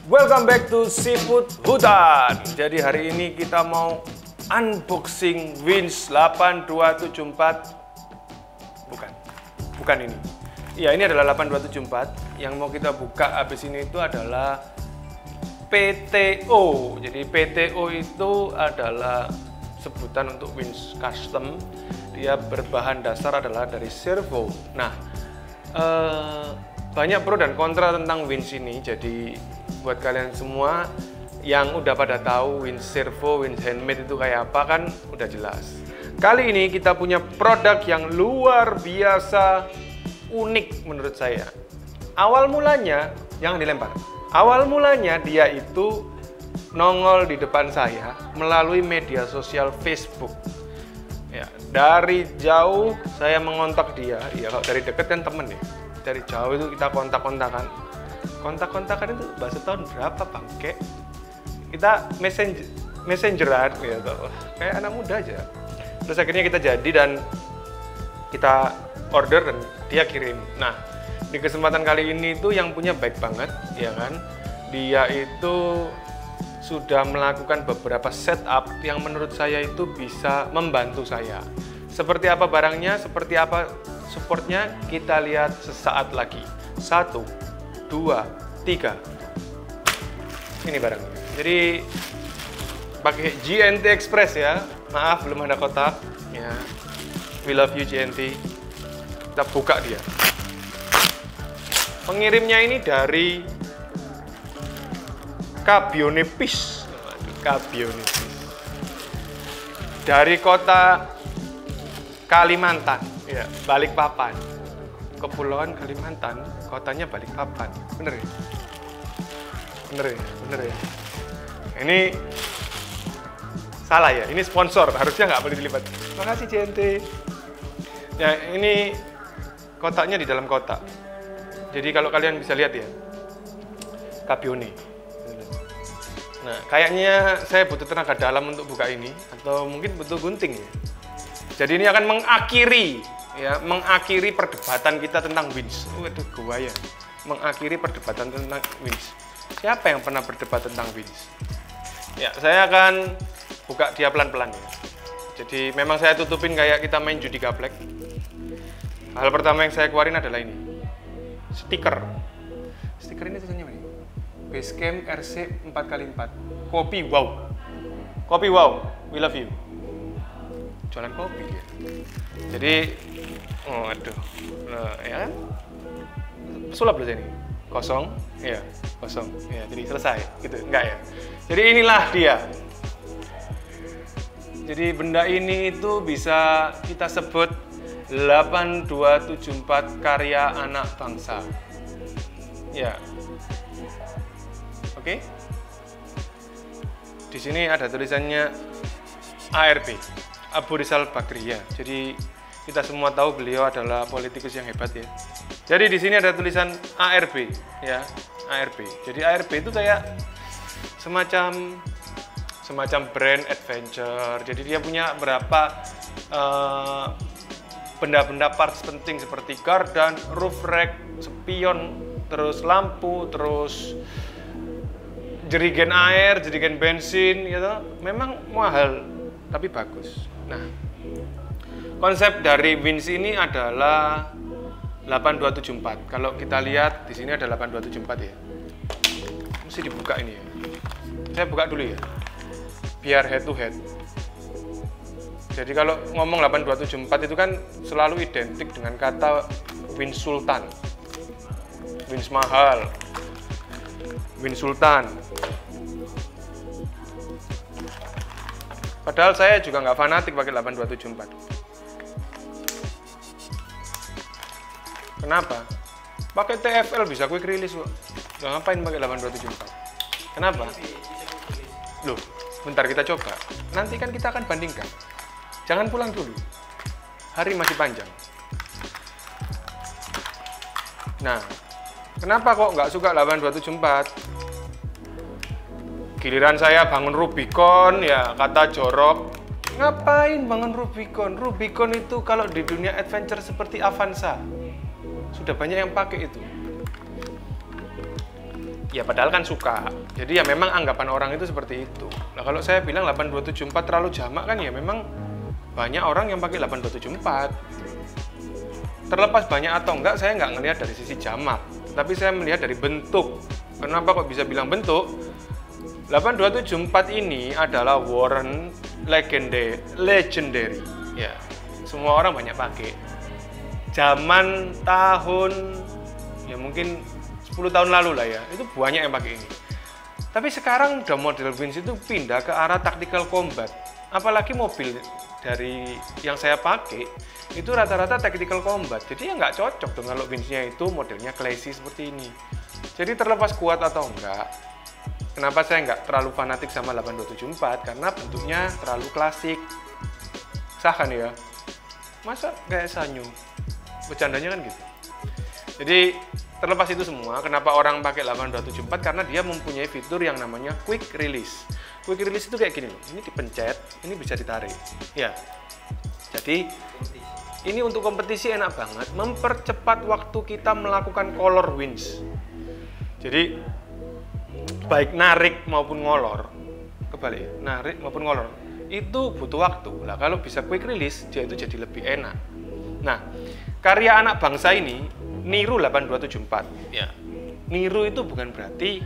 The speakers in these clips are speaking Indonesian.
Welcome back to Seafood Hutan. Jadi hari ini kita mau unboxing Winch 8274. Bukan ini. Iya, ini adalah 8274. Yang mau kita buka habis ini itu adalah PTO. Jadi PTO itu adalah sebutan untuk winch custom. Dia berbahan dasar adalah dari servo. Nah, banyak pro dan kontra tentang winch ini. Jadi buat kalian semua yang udah pada tahu winch servo, winch handmade itu kayak apa kan udah jelas. Kali ini kita punya produk yang luar biasa unik menurut saya. Awal mulanya, jangan dilempar. Awal mulanya dia itu nongol di depan saya melalui media sosial Facebook. Ya, dari jauh saya mengontak dia. Ya, kalau dari dekat kan temen ya. Dari jauh itu kita kontak-kontakan itu bahasa tahun berapa bangke? Kita messengeran gitu, kayak anak muda aja. Terus akhirnya kita jadi dan kita order dan dia kirim. Nah, di kesempatan kali ini tuh yang punya baik banget, ya kan? Dia itu sudah melakukan beberapa setup yang menurut saya itu bisa membantu saya. Seperti apa barangnya, seperti apa supportnya, kita lihat sesaat lagi. 1, 2, 3. Ini barangnya. Jadi pakai GNT Express ya. Maaf belum ada kotak. Ya. We love you GNT. Kita buka dia. Pengirimnya ini dari Kabionepis. Kabionepis. Dari kota Kalimantan, ya, Balikpapan. Kepulauan Kalimantan, kotanya Balikpapan. Bener ya? Bener ya? Ini salah ya? Ini sponsor, harusnya nggak boleh dilipat. Makasih JNT. Ya, ini kotaknya di dalam kotak. Jadi kalau kalian bisa lihat ya, Kabione. Nah, kayaknya saya butuh tenaga dalam untuk buka ini, atau mungkin butuh gunting ya. Jadi ini akan mengakhiri perdebatan kita tentang winch. Waduh, gua ya. Mengakhiri perdebatan tentang winch. Siapa yang pernah berdebat tentang winch? Ya, saya akan buka dia pelan-pelan ya. Jadi memang saya tutupin kayak kita main judi gaplek. Hal pertama yang saya keluarin adalah ini. Stiker. Stiker ini tulisannya apa nih? Basecamp RC 4x4. Kopi wow. Kopi wow. We love you. Jualan kopi dia. Jadi, aduh, nah, ya kan? Pesulap loh ini, kosong, ya, kosong, ya. Jadi selesai, gitu, enggak ya? Jadi inilah dia. Jadi benda ini itu bisa kita sebut 8274 karya anak bangsa. Ya, oke. Di sini ada tulisannya ARB. Abu Rizal Bakriya. Jadi kita semua tahu beliau adalah politikus yang hebat ya. Jadi di sini ada tulisan ARB ya, ARB. Jadi ARB itu kayak semacam brand adventure. Jadi dia punya berapa benda-benda parts penting seperti gardan, roof rack, spion, terus lampu, terus jerigen air, jerigen bensin gitu. Memang mahal tapi bagus. Nah, konsep dari winch ini adalah 8274. Kalau kita lihat di sini ada 8274 ya. Mesti dibuka ini ya. Saya buka dulu ya. Biar head to head. Jadi kalau ngomong 8274 itu kan selalu identik dengan kata winch sultan. Winch mahal. Winch sultan. Padahal saya juga nggak fanatik pakai 8274. Kenapa? Pakai TFL bisa quick release kok. Nggak ngapain pakai 8274? Kenapa? Loh, bentar kita coba. Nanti kan kita akan bandingkan. Jangan pulang dulu. Hari masih panjang. Nah, kenapa kok nggak suka 8274? Giliran saya bangun Rubicon, ya kata jorok. Ngapain bangun Rubicon? Rubicon itu kalau di dunia adventure seperti Avanza. Sudah banyak yang pakai itu. Ya padahal kan suka. Jadi ya memang anggapan orang itu seperti itu. Nah kalau saya bilang 8274 terlalu jamak kan ya memang banyak orang yang pakai 8274. Terlepas banyak atau enggak, saya nggak ngelihat dari sisi jamak, tapi saya melihat dari bentuk. Kenapa kok bisa bilang bentuk? 8274 ini adalah Warren Legendary. Ya, semua orang banyak pakai. Zaman tahun ya mungkin 10 tahun lalu lah ya, itu banyak yang pakai ini. Tapi sekarang udah model Vince itu pindah ke arah tactical combat. Apalagi mobil dari yang saya pakai itu rata-rata tactical combat. Jadi ya nggak cocok dong kalau Vince-nya itu modelnya classy seperti ini. Jadi terlepas kuat atau enggak, kenapa saya nggak terlalu fanatik sama 8274? Karena bentuknya terlalu klasik. Sah kan ya? Masa kayak Sanyo? Bercandanya kan gitu. Jadi terlepas itu semua, kenapa orang pakai 8274? Karena dia mempunyai fitur yang namanya quick release. Quick release itu kayak gini loh, ini dipencet, ini bisa ditarik. Ya, jadi ini untuk kompetisi enak banget, mempercepat waktu kita melakukan color winch. Jadi baik narik maupun ngolor, kebalik ya, narik maupun ngolor itu butuh waktu. Lah kalau bisa quick release, dia itu jadi lebih enak. Nah, karya anak bangsa ini niru 8274. Ya, niru itu bukan berarti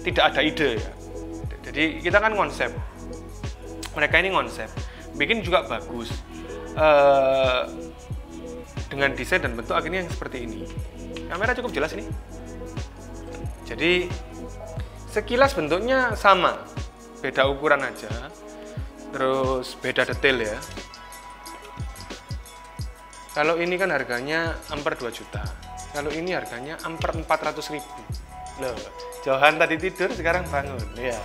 tidak ada ide ya. Jadi kita kan konsep, mereka ini konsep, bikin juga bagus. Dengan desain dan bentuk akhirnya yang seperti ini. Kamera cukup jelas ini. Jadi sekilas bentuknya sama, beda ukuran aja, terus beda detail ya. Kalau ini kan harganya hampir 2 juta, kalau ini harganya hampir 400.000. Loh, jauhan tadi tidur sekarang bangun ya.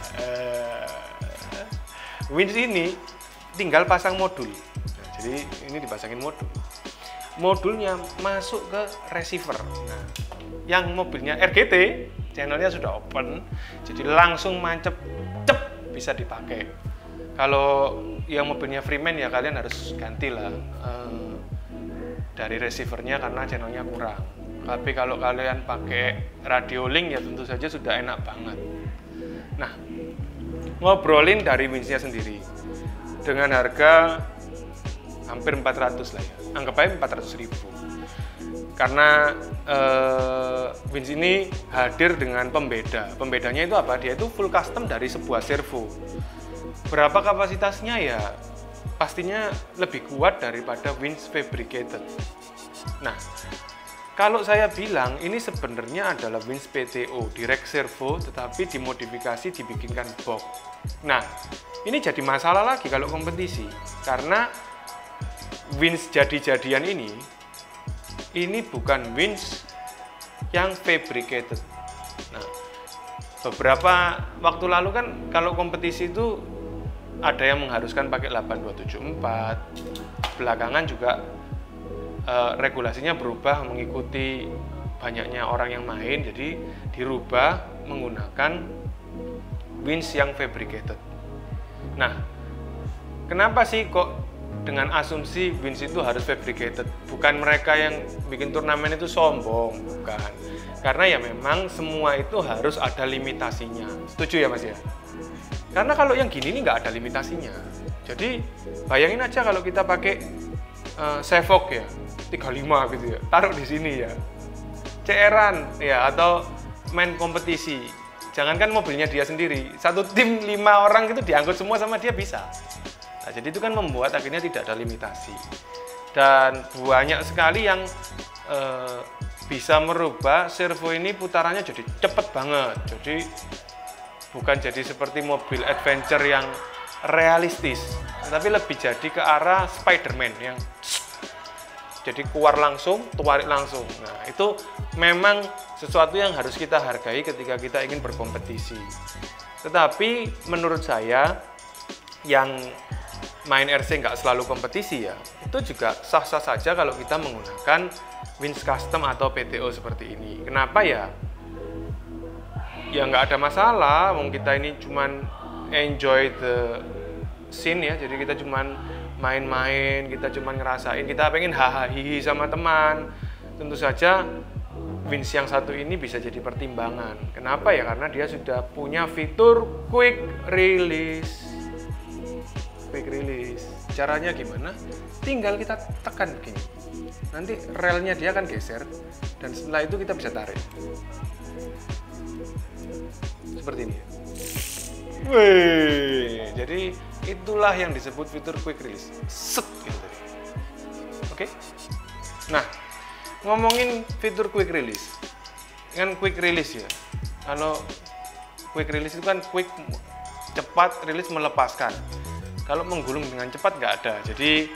Winch ini tinggal pasang modul. Nah, jadi ini dipasangin modul. Modulnya masuk ke receiver. Nah, yang mobilnya RGT, channelnya sudah open, jadi langsung mancep, cep, bisa dipakai. Kalau yang mobilnya Freeman ya kalian harus gantilah dari receivernya karena channelnya kurang. Tapi kalau kalian pakai radio link ya tentu saja sudah enak banget. Nah, ngobrolin dari winch-nya sendiri dengan harga hampir 400 lah ya, anggap aja 400.000. Karena winch ini hadir dengan pembeda. Pembedanya itu apa? Dia itu full custom dari sebuah servo. Berapa kapasitasnya ya? Pastinya lebih kuat daripada winch fabricated. Nah, kalau saya bilang ini sebenarnya adalah winch PTO, direct servo, tetapi dimodifikasi dibikinkan box. Nah, ini jadi masalah lagi kalau kompetisi, karena winch jadi-jadian ini bukan winch yang fabricated. Nah, beberapa waktu lalu kan kalau kompetisi itu ada yang mengharuskan pakai 8274. Belakangan juga regulasinya berubah mengikuti banyaknya orang yang main, jadi dirubah menggunakan winch yang fabricated. Nah, kenapa sih kok dengan asumsi winch itu harus fabricated? Bukan mereka yang bikin turnamen itu sombong, bukan. Karena ya memang semua itu harus ada limitasinya. Setuju ya Mas ya? Karena kalau yang gini ini nggak ada limitasinya. Jadi bayangin aja kalau kita pakai Sevok ya, 35 gitu ya, taruh di sini ya, CR-an ya, atau main kompetisi. Jangankan mobilnya dia sendiri, satu tim 5 orang gitu diangkut semua sama dia bisa. Nah, jadi itu kan membuat akhirnya tidak ada limitasi. Dan banyak sekali yang bisa merubah servo ini putarannya jadi cepet banget. Jadi bukan jadi seperti mobil adventure yang realistis, tapi lebih jadi ke arah Spider-Man yang jadi keluar langsung, tarik langsung. Nah, itu memang sesuatu yang harus kita hargai ketika kita ingin berkompetisi. Tetapi menurut saya yang main RC nggak selalu kompetisi ya, itu juga sah-sah saja kalau kita menggunakan winch custom atau PTO seperti ini. Kenapa ya? Ya nggak ada masalah, wong kita ini cuman enjoy the scene ya, jadi kita cuman main-main, kita cuman ngerasain, kita pengen hahaha sama teman. Tentu saja winch yang satu ini bisa jadi pertimbangan. Kenapa ya? Karena dia sudah punya fitur quick release. Quick release. Caranya gimana? Tinggal kita tekan begini. Nanti relnya dia akan geser dan setelah itu kita bisa tarik. Seperti ini. Wih, jadi itulah yang disebut fitur quick release. Set gitu tadi. Oke. Nah, ngomongin fitur quick release. Kan quick release ya. Kalau quick release itu kan quick, cepat, release melepaskan. Kalau menggulung dengan cepat nggak ada. Jadi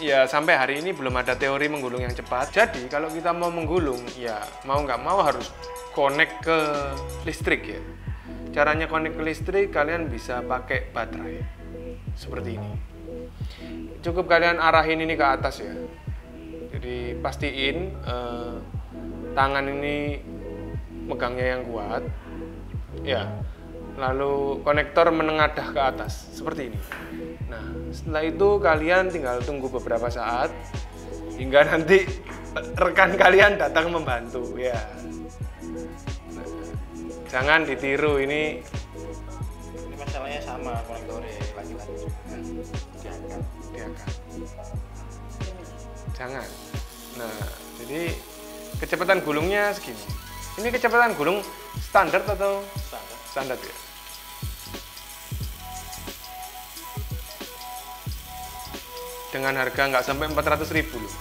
ya sampai hari ini belum ada teori menggulung yang cepat. Jadi kalau kita mau menggulung, ya mau nggak mau harus connect ke listrik ya. Caranya connect ke listrik, kalian bisa pakai baterai seperti ini. Cukup kalian arahin ini ke atas ya. Jadi pastiin tangan ini megangnya yang kuat ya. Lalu konektor menengadah ke atas seperti ini. Nah, setelah itu kalian tinggal tunggu beberapa saat hingga nanti rekan kalian datang membantu ya. Nah, jangan ditiru ini masalahnya sama konektornya lagi-lagi diangkat. Jangan. Nah, jadi kecepatan gulungnya segini. Ini kecepatan gulung standar atau standar ya? Dengan harga nggak sampai 400.000 loh.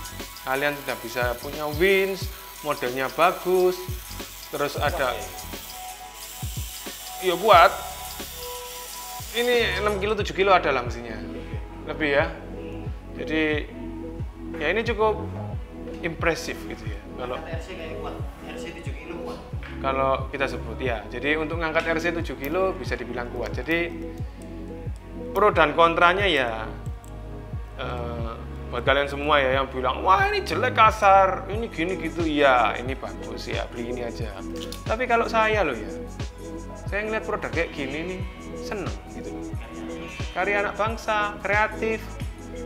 Kalian sudah bisa punya winch, modelnya bagus, terus ada ya buat ini 6 kilo 7 kilo ada lah mesinnya lebih ya. Jadi ya ini cukup impresif gitu ya. Kalau RC kayak kuat, RC 7 kilo kuat. Kalau kita sebut ya. Jadi untuk ngangkat RC 7 kilo bisa dibilang kuat. Jadi pro dan kontranya ya buat kalian semua ya yang bilang wah ini jelek kasar, ini gini gitu ya, ini bagus ya, beli ini aja. Tapi kalau saya loh ya, saya ngeliat produk kayak gini nih seneng gitu. Karya anak bangsa, kreatif,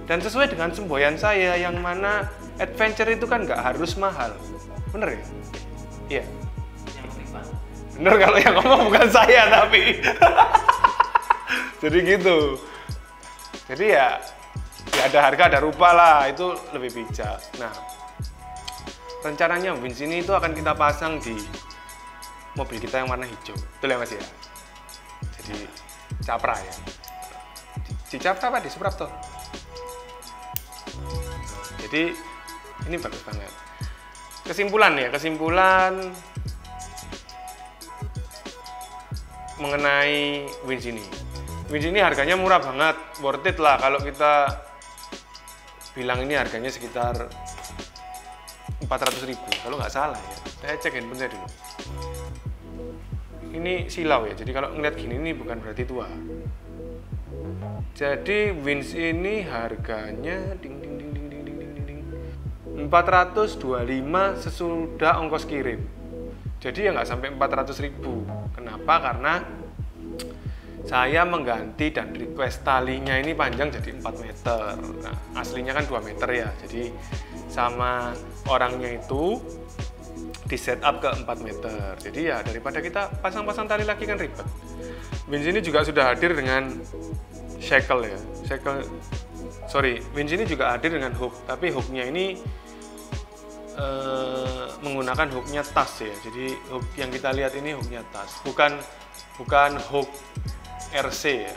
dan sesuai dengan semboyan saya yang mana adventure itu kan nggak harus mahal, bener ya? Iya. Bener kalau yang ngomong bukan saya tapi. Jadi gitu. Jadi ya ada harga ada rupa lah, itu lebih bijak. Nah, rencananya winch ini itu akan kita pasang di mobil kita yang warna hijau, betul ya Mas ya? Jadi Capra ya. Di Capra apa di Suprapto? Jadi ini bagus banget. Kesimpulan mengenai winch ini. Winch ini harganya murah banget, worth it lah kalau kita bilang ini harganya sekitar 400.000 kalau nggak salah ya. Saya cek handphone saya dulu. Ini silau ya, jadi kalau ngeliat gini ini bukan berarti tua. Jadi winch ini harganya 425 sesudah ongkos kirim. Jadi ya nggak sampai 400.000. Kenapa? Karena saya mengganti dan request talinya ini panjang jadi 4 meter. Nah, aslinya kan 2 meter ya. Jadi sama orangnya itu di setup ke 4 meter. Jadi ya daripada kita pasang-pasang tali lagi kan ribet. Winch ini juga sudah hadir dengan shackle ya. Winch ini juga hadir dengan hook. Tapi hooknya ini menggunakan hooknya tas ya. Jadi hook yang kita lihat ini hooknya tas, bukan hook RC ya.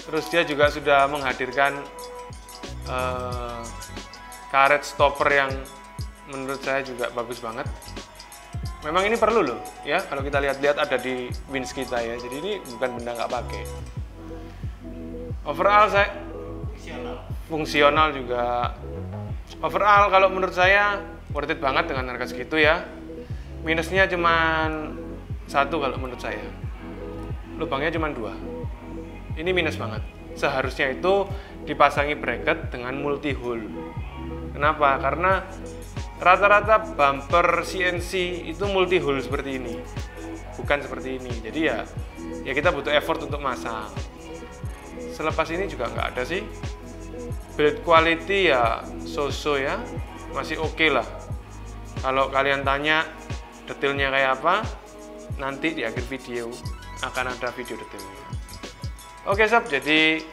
Terus dia juga sudah menghadirkan karet stopper yang menurut saya juga bagus banget. Memang ini perlu loh ya, kalau kita lihat-lihat ada di winch kita ya. Jadi ini bukan benda nggak pakai. Overall saya fungsional juga. Overall kalau menurut saya worth it banget dengan harga segitu ya. Minusnya cuman satu kalau menurut saya. Lubangnya cuma 2. Ini minus banget. Seharusnya itu dipasangi bracket dengan multi hole. Kenapa? Karena rata-rata bumper CNC itu multi hole seperti ini, bukan seperti ini. Jadi ya kita butuh effort untuk masang. Selepas ini juga nggak ada sih. Build quality ya so-so ya, masih oke lah. Kalau kalian tanya detailnya kayak apa, nanti di akhir video akan ada video detailnya. Oke sob, jadi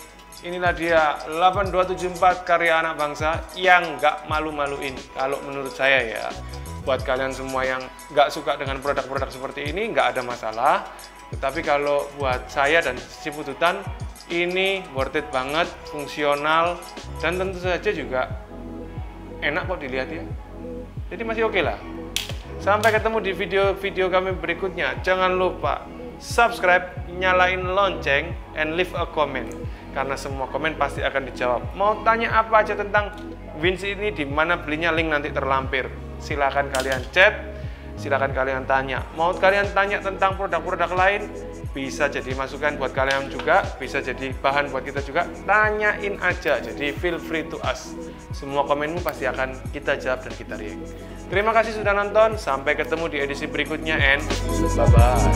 inilah dia 8274 karya anak bangsa yang nggak malu-maluin kalau menurut saya ya. Buat kalian semua yang nggak suka dengan produk-produk seperti ini nggak ada masalah. Tetapi kalau buat saya dan Cipututan ini worth it banget, fungsional, dan tentu saja juga enak kok dilihat ya. Jadi masih oke lah. Sampai ketemu di video-video kami berikutnya. Jangan lupa subscribe, nyalain lonceng, and leave a comment. Karena semua komen pasti akan dijawab. Mau tanya apa aja tentang Wins ini, di mana belinya, link nanti terlampir. Silakan kalian chat, silakan kalian tanya. Mau kalian tanya tentang produk-produk lain, bisa jadi masukan buat kalian juga, bisa jadi bahan buat kita juga. Tanyain aja, jadi feel free to ask. Semua komenmu pasti akan kita jawab dan kita react. Terima kasih sudah nonton, sampai ketemu di edisi berikutnya, and bye-bye.